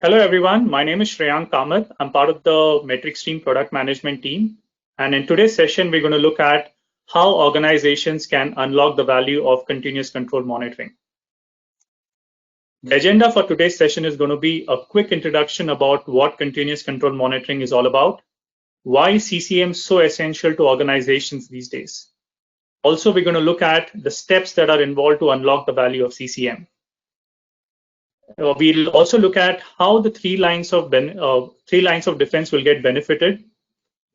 Hello everyone, my name is Shreyank Kamat. I'm part of the MetricStream product management team. And in today's session, we're going to look at how organizations can unlock the value of continuous control monitoring. The agenda for today's session is going to be a quick introduction about what continuous control monitoring is all about, why CCM is so essential to organizations these days. Also, we're going to look at the steps that are involved to unlock the value of CCM. We'll also look at how the three lines of defense will get benefited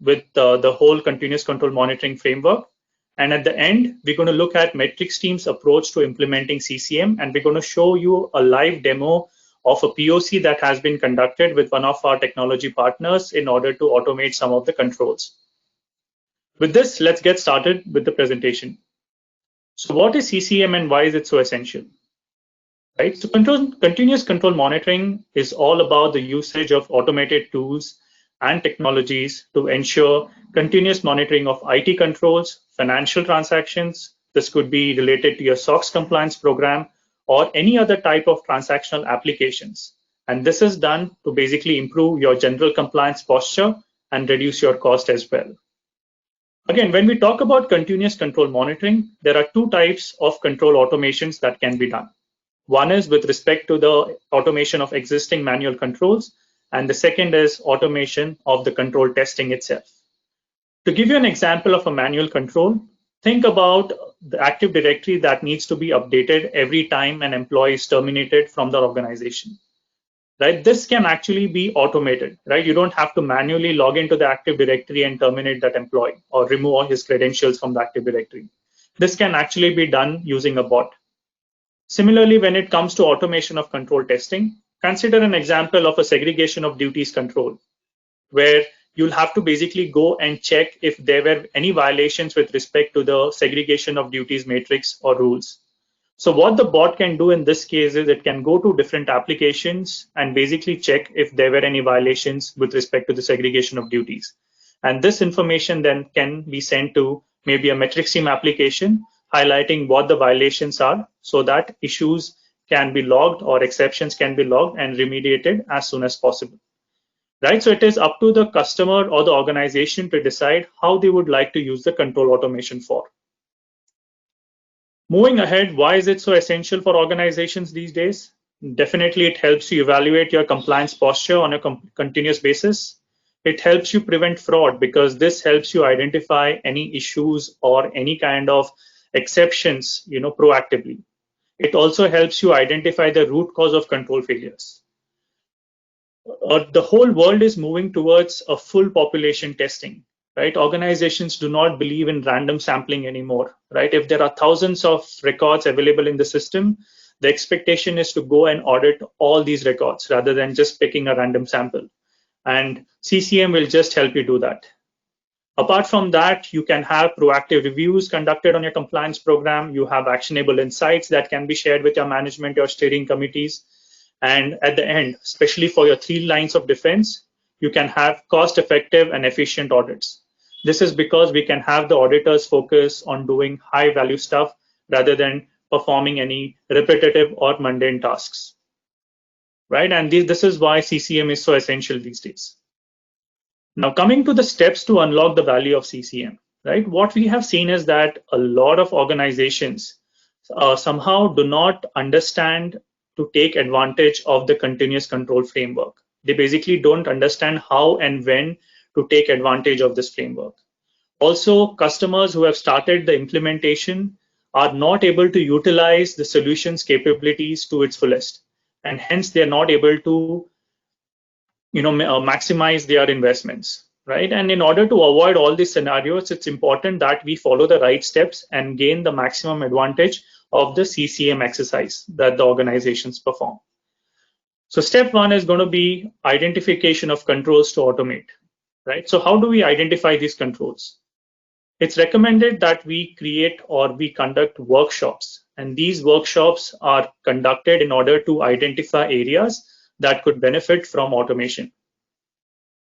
with the whole continuous control monitoring framework. And at the end, we're going to look at MetricStream's approach to implementing CCM, and we're going to show you a live demo of a POC that has been conducted with one of our technology partners in order to automate some of the controls. With this, let's get started with the presentation. So what is CCM and why is it so essential? Right. So continuous control monitoring is all about the usage of automated tools and technologies to ensure continuous monitoring of IT controls, financial transactions. This could be related to your SOX compliance program or any other type of transactional applications. And this is done to basically improve your general compliance posture and reduce your cost as well. Again, when we talk about continuous control monitoring, there are two types of control automations that can be done. One is with respect to the automation of existing manual controls, and the second is automation of the control testing itself. To give you an example of a manual control, think about the Active Directory that needs to be updated every time an employee is terminated from the organization. Right? This can actually be automated, right? You don't have to manually log into the Active Directory and terminate that employee or remove all his credentials from the Active Directory. This can actually be done using a bot. Similarly, when it comes to automation of control testing, consider an example of a segregation of duties control, where you'll have to basically go and check if there were any violations with respect to the segregation of duties matrix or rules. So what the bot can do in this case is it can go to different applications and basically check if there were any violations with respect to the segregation of duties. And this information then can be sent to maybe a MetricStream application highlighting what the violations are so that issues can be logged or exceptions can be logged and remediated as soon as possible. Right? So it is up to the customer or the organization to decide how they would like to use the control automation for. Moving ahead, why is it so essential for organizations these days? Definitely, it helps you evaluate your compliance posture on a continuous basis. It helps you prevent fraud because this helps you identify any issues or any kind of exceptions, proactively. It also helps you identify the root cause of control failures. The whole world is moving towards a full population testing, right? Organizations do not believe in random sampling anymore, right? If there are thousands of records available in the system, the expectation is to go and audit all these records rather than just picking a random sample. And CCM will just help you do that. Apart from that, you can have proactive reviews conducted on your compliance program. You have actionable insights that can be shared with your management, your steering committees. And at the end, especially for your three lines of defense, you can have cost-effective and efficient audits. This is because we can have the auditors focus on doing high-value stuff rather than performing any repetitive or mundane tasks. Right? And this is why CCM is so essential these days. Now, coming to the steps to unlock the value of CCM, right? What we have seen is that a lot of organizations somehow do not understand to take advantage of the continuous control framework. They basically don't understand how and when to take advantage of this framework. Also, customers who have started the implementation are not able to utilize the solution's capabilities to its fullest, and hence they are not able to maximize their investments, right? And in order to avoid all these scenarios, it's important that we follow the right steps and gain the maximum advantage of the CCM exercise that the organizations perform. So step one is going to be identification of controls to automate, right? So how do we identify these controls? It's recommended that we create or we conduct workshops, and these workshops are conducted in order to identify areas that could benefit from automation.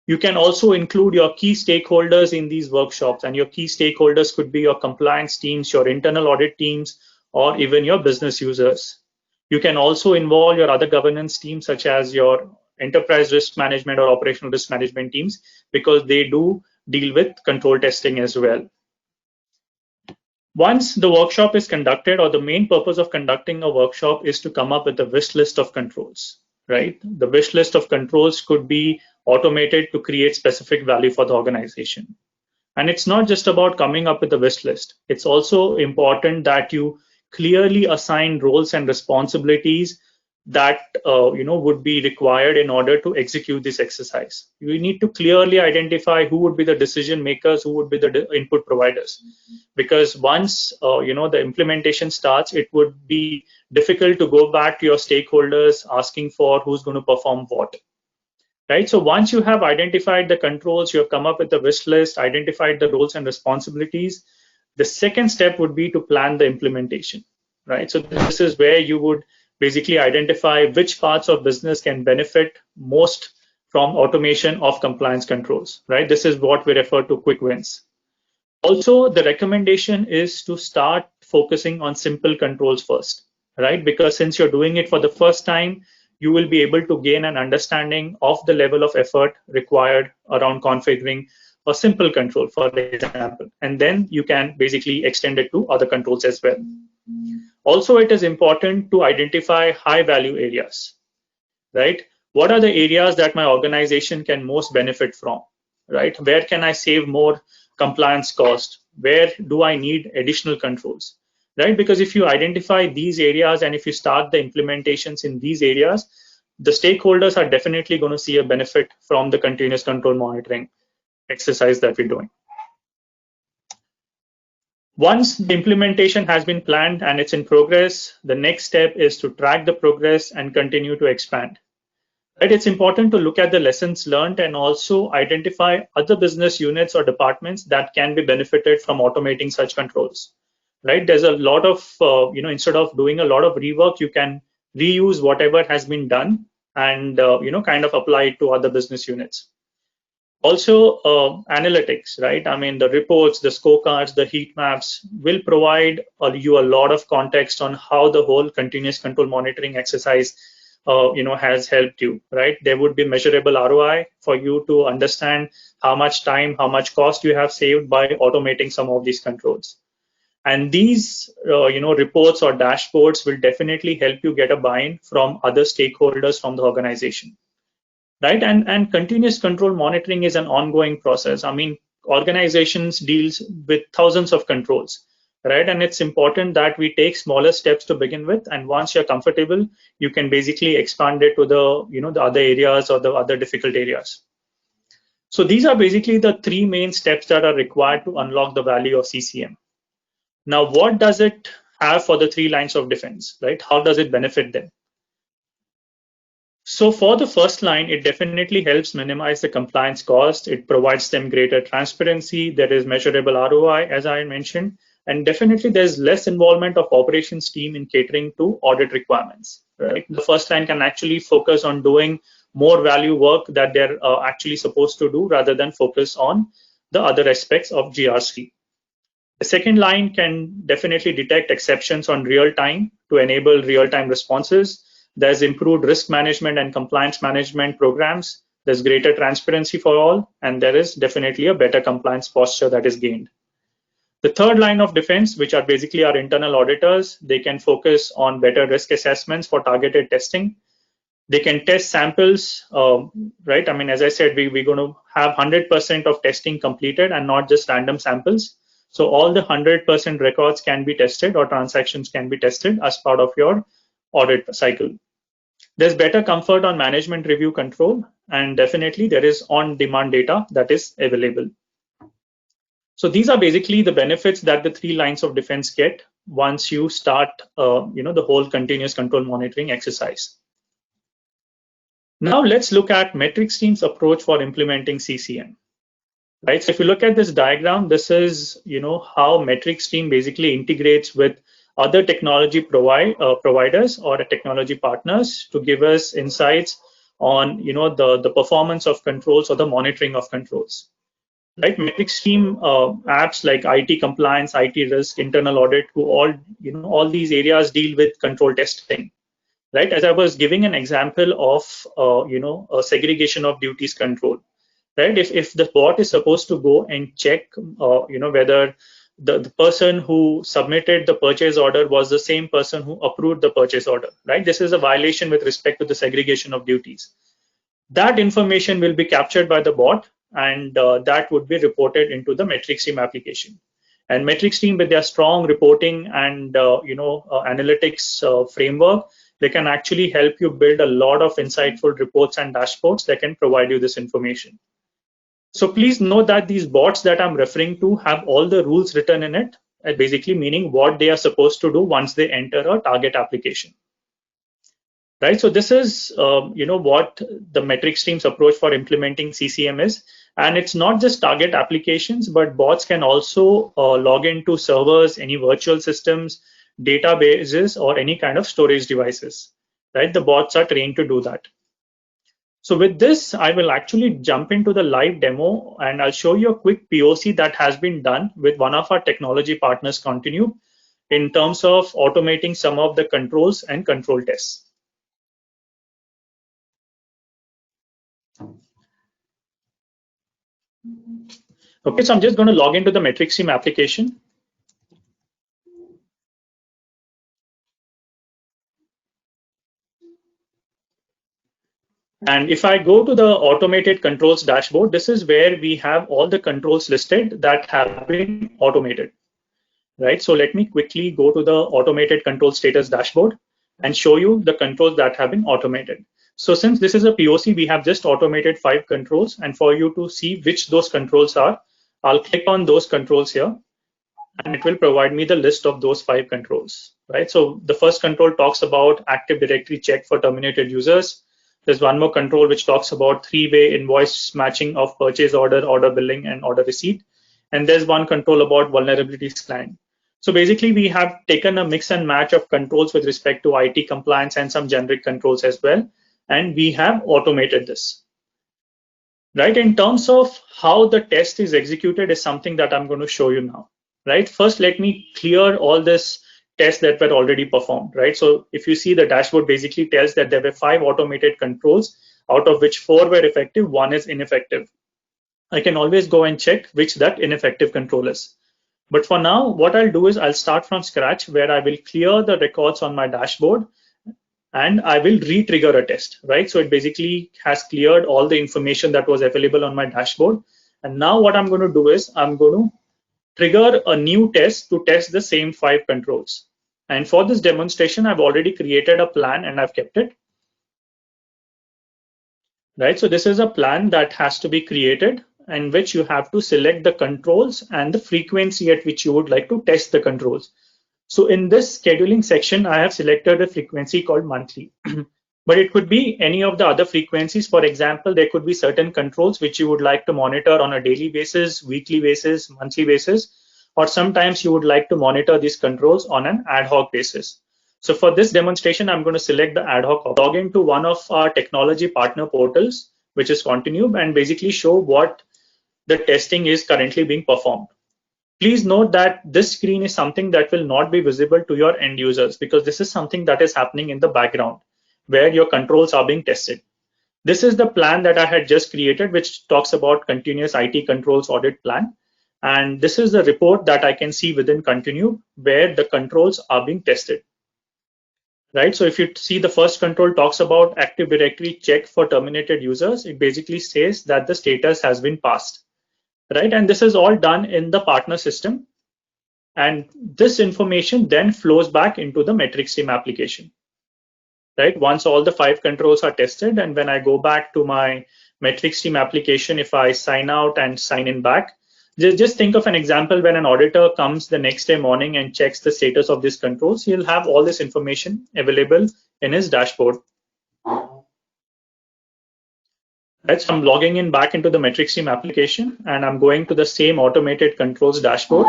You can also include your key stakeholders in these workshops, and your key stakeholders could be your compliance teams, your internal audit teams, or even your business users. You can also involve your other governance teams, such as your enterprise risk management or operational risk management teams, because they do deal with control testing as well. Once the workshop is conducted, or the main purpose of conducting a workshop is to come up with a wish list of controls, right? The wish list of controls could be automated to create specific value for the organization. And it's not just about coming up with a wish list. It's also important that you clearly assign roles and responsibilities that would be required in order to execute this exercise. You need to clearly identify who would be the decision makers, who would be the input providers. Because once the implementation starts, it would be difficult to go back to your stakeholders asking for who's going to perform what. Right. So once you have identified the controls, you have come up with a wish list, identified the roles and responsibilities, the second step would be to plan the implementation. Right. So this is where you would basically identify which parts of business can benefit most from automation of compliance controls. Right. This is what we refer to quick wins. Also, the recommendation is to start focusing on simple controls first, right? Because since you're doing it for the first time, you will be able to gain an understanding of the level of effort required around configuring a simple control, for example, and then you can basically extend it to other controls as well. Also, it is important to identify high value areas, right? What are the areas that my organization can most benefit from, right? Where can I save more compliance cost? Where do I need additional controls, right? Because if you identify these areas and if you start the implementations in these areas, the stakeholders are definitely going to see a benefit from the continuous control monitoring exercise that we're doing. Once the implementation has been planned and it's in progress, the next step is to track the progress and continue to expand. Right, it's important to look at the lessons learned and also identify other business units or departments that can be benefited from automating such controls. Right, there's a lot of instead of doing a lot of rework, you can reuse whatever has been done and kind of apply it to other business units. Also, analytics, right? I mean, the reports, the scorecards, the heat maps will provide you a lot of context on how the whole continuous control monitoring exercise has helped you, right? There would be measurable ROI for you to understand how much time, how much cost you have saved by automating some of these controls. And these reports or dashboards will definitely help you get a buy-in from other stakeholders from the organization, right? And continuous control monitoring is an ongoing process. I mean, organizations deals with thousands of controls, right? And it's important that we take smaller steps to begin with, and once you're comfortable, you can basically expand it to the other areas or the other difficult areas. So these are basically the three main steps that are required to unlock the value of CCM. Now, what does it have for the three lines of defense, right? How does it benefit them? So for the first line, it definitely helps minimize the compliance cost. It provides them greater transparency. There is measurable ROI, as I mentioned, and definitely there's less involvement of operations team in catering to audit requirements. Right? The first line can actually focus on doing more value work that they're actually supposed to do rather than focus on the other aspects of GRC. The second line can definitely detect exceptions on real time to enable real time responses. There's improved risk management and compliance management programs. There's greater transparency for all, and there is definitely a better compliance posture that is gained. The third line of defense, which are basically our internal auditors, they can focus on better risk assessments for targeted testing. They can test samples, right? I mean, as I said, we're going to have 100% of testing completed and not just random samples. So all the 100% records can be tested or transactions can be tested as part of your audit cycle. There's better comfort on management review control, and definitely there is on-demand data that is available. So these are basically the benefits that the three lines of defense get once you start, the whole continuous control monitoring exercise. Now let's look at MetricStream's approach for implementing CCM. Right. So if you look at this diagram, this is how MetricStream basically integrates with other technology providers or technology partners to give us insights on the performance of controls or the monitoring of controls. Right. MetricStream apps like IT compliance, IT risk, internal audit, who all these areas deal with control testing. right? As I was giving an example of, a segregation of duties control, right? If the bot is supposed to go and check, whether the person who submitted the purchase order was the same person who approved the purchase order, right? This is a violation with respect to the segregation of duties. That information will be captured by the bot, and that would be reported into the MetricStream application. And MetricStream, with their strong reporting and analytics framework, they can actually help you build a lot of insightful reports and dashboards that can provide you this information. So please know that these bots that I'm referring to have all the rules written in it, basically meaning what they are supposed to do once they enter a target application. Right. So this is, what the MetricStream's approach for implementing CCM is. And it's not just target applications, but bots can also log into servers, any virtual systems, databases, or any kind of storage devices. Right. The bots are trained to do that. So with this, I will actually jump into the live demo, and I'll show you a quick POC that has been done with one of our technology partners, Continue, in terms of automating some of the controls and control tests. Okay, so I'm just going to log into the MetricStream application. And if I go to the automated controls dashboard, this is where we have all the controls listed that have been automated, right? So let me quickly go to the automated control status dashboard and show you the controls that have been automated. So since this is a POC, we have just automated 5 controls. And for you to see which those controls are, I'll click on those controls here, and it will provide me the list of those 5 controls, right? So the first control talks about Active Directory check for terminated users. There's one more control which talks about 3-way invoice matching of purchase order, order billing, and order receipt. And there's one control about vulnerability scan. So basically, we have taken a mix and match of controls with respect to IT compliance and some generic controls as well. And we have automated this. Right, in terms of how the test is executed is something that I'm going to show you now. Right, first let me clear all this tests that were already performed. Right, so if you see, the dashboard basically tells that there were 5 automated controls, out of which 4 were effective, 1 is ineffective. I can always go and check which that ineffective control is. But for now, what I'll do is I'll start from scratch, where I will clear the records on my dashboard and I will re-trigger a test, right? So it basically has cleared all the information that was available on my dashboard. And now what I'm going to do is I'm going to trigger a new test to test the same 5 controls. And for this demonstration, I've already created a plan and I've kept it. Right, so this is a plan that has to be created, in which you have to select the controls and the frequency at which you would like to test the controls. So in this scheduling section, I have selected a frequency called monthly, but it could be any of the other frequencies. For example, there could be certain controls which you would like to monitor on a daily basis, weekly basis, monthly basis, or sometimes you would like to monitor these controls on an ad hoc basis. So for this demonstration, I'm going to select the ad hoc, log into one of our technology partner portals, which is Continue, and basically show what the testing is currently being performed. Please note that this screen is something that will not be visible to your end users, because this is something that is happening in the background where your controls are being tested. This is the plan that I had just created, which talks about continuous IT controls audit plan. And this is the report that I can see within Continue where the controls are being tested. Right, so if you see, the first control talks about Active Directory check for terminated users. It basically says that the status has been passed. Right, and this is all done in the partner system. And this information then flows back into the MetricStream application. Right, once all the 5 controls are tested, and when I go back to my MetricStream application, if I sign out and sign in back, just think of an example when an auditor comes the next day morning and checks the status of these controls, he'll have all this information available in his dashboard. Right, so I'm logging in back into the MetricStream application, and I'm going to the same automated controls dashboard.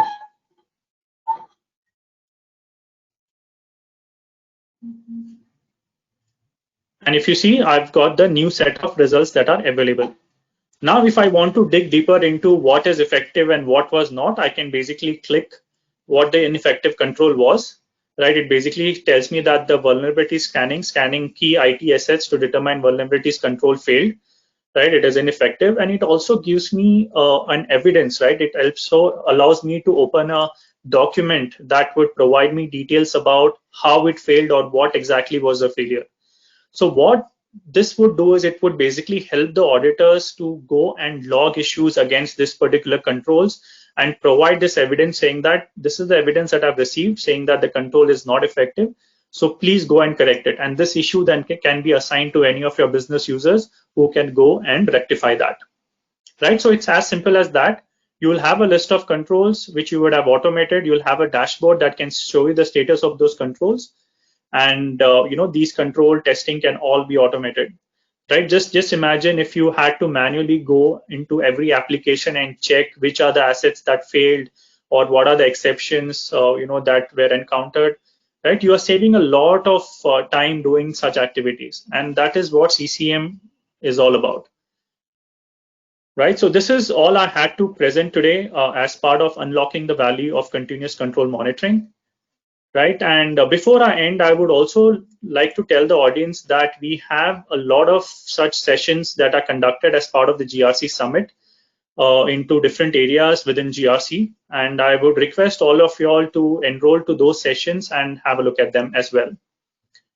And if you see, I've got the new set of results that are available. Now, if I want to dig deeper into what is effective and what was not, I can basically click what the ineffective control was. right? It basically tells me that the vulnerability scanning key IT assets to determine vulnerabilities control failed, right? It is ineffective, and it also gives me an evidence, right? It also allows me to open a document that would provide me details about how it failed or what exactly was the failure. So what this would do is it would basically help the auditors to go and log issues against this particular controls and provide this evidence saying that this is the evidence that I've received saying that the control is not effective. So please go and correct it. And this issue then can be assigned to any of your business users who can go and rectify that, right? So it's as simple as that. You will have a list of controls which you would have automated. You'll have a dashboard that can show you the status of those controls, and these control testing can all be automated, right? Just imagine if you had to manually go into every application and check which are the assets that failed or what are the exceptions that were encountered, right? You are saving a lot of time doing such activities, and that is what CCM is all about, right? So this is all I had to present today as part of unlocking the value of continuous control monitoring, right? And before I end, I would also like to tell the audience that we have a lot of such sessions that are conducted as part of the GRC Summit into different areas within GRC. And I would request all of you all to enroll to those sessions and have a look at them as well.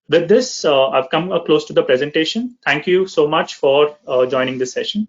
With this, I've come close to the presentation. Thank you so much for joining this session.